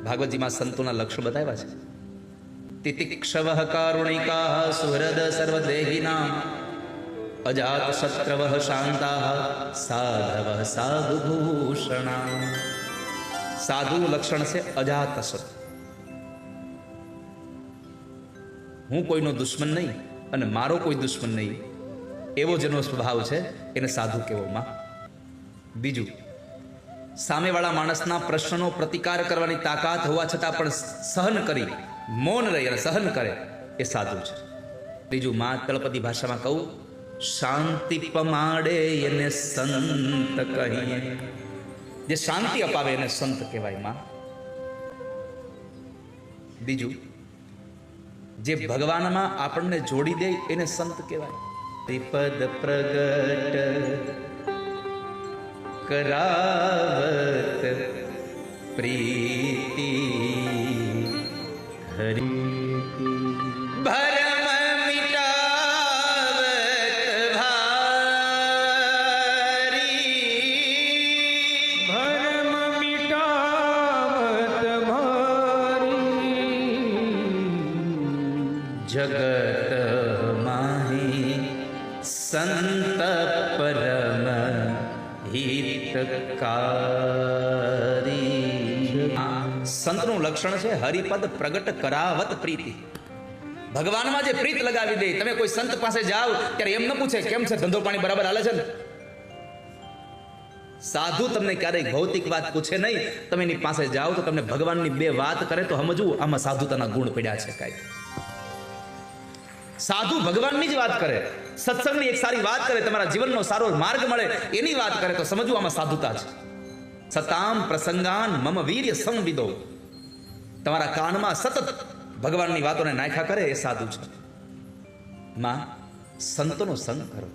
ભાગવતજીમાં સંતોના લક્ષણ બતાવ્યા છે. તિતિક્ષવઃ કારુણિકાઃ સુહૃદ સર્વદેહિના અજાત શત્રવઃ શાંતાઃ સાધવઃ સાધુભૂષણા. સાધુ લક્ષણ છે અજાત શત્રુ. હું કોઈનો દુશ્મન નહીં અને મારો કોઈ દુશ્મન નહીં, એવો જેનો સ્વભાવ છે એને સાધુ કહેવામાં. બીજું, સામેવાળા માણસના પ્રશ્નનો પ્રતિકાર કરવાની તાકાત હોવા છતાં પણ સહન કરી મૌન રહી અને સહન કરે એ સાધુ છે. ત્રીજું, મા તળપદી ભાષામાં કહું, શાંતિ પમાડે એને સંત કહીએ. જે શાંતિ અપાવે એને સંત કહેવાય માં. બીજું, જે ભગવાનમાં આપણને જોડી દે એને સંત કહેવાય. ત્રિપદ પ્રગટ કરાવત પ્રીતિ હરિ ભરમ મિટાવત ભારી ભરમ મિટાવત ભારી જગત માહી સંત પરમ હિતકારી. સંતનું લક્ષણ છે હરિપદ પ્રગટ કરાવત પ્રીતિ. ભગવાનમાં જે પ્રીત લગાવી દે. તમે કોઈ સંત પાસે જાઓ ત્યારે એમ ન પૂછે કેમ છે, ધંધો પાણી બરાબર હાલે છે ને. સાધુ તમને ક્યારેય ભૌતિક વાત પૂછે નહીં. તમે એની પાસે જાઓ તો તમને ભગવાનની બે વાત કરે તો સમજવું આમાં સાધુતાના ગુણ પડ્યા છે. કાંઈ સાધુ ભગવાનની જ વાત કરે, સત્સંગની એક સારી વાત કરે, તમારા જીવનનો સારો માર્ગ મળે એની વાત કરે તો સમજવું આમાં સાધુતા છે. સતામ પ્રસંગાન મમ વીર્ય સંવિદો. તમારા કાનમાં સતત ભગવાનની વાતોને નાખ્યા કરે એ સાધુ છે. માં સંતનો સંગ કરો.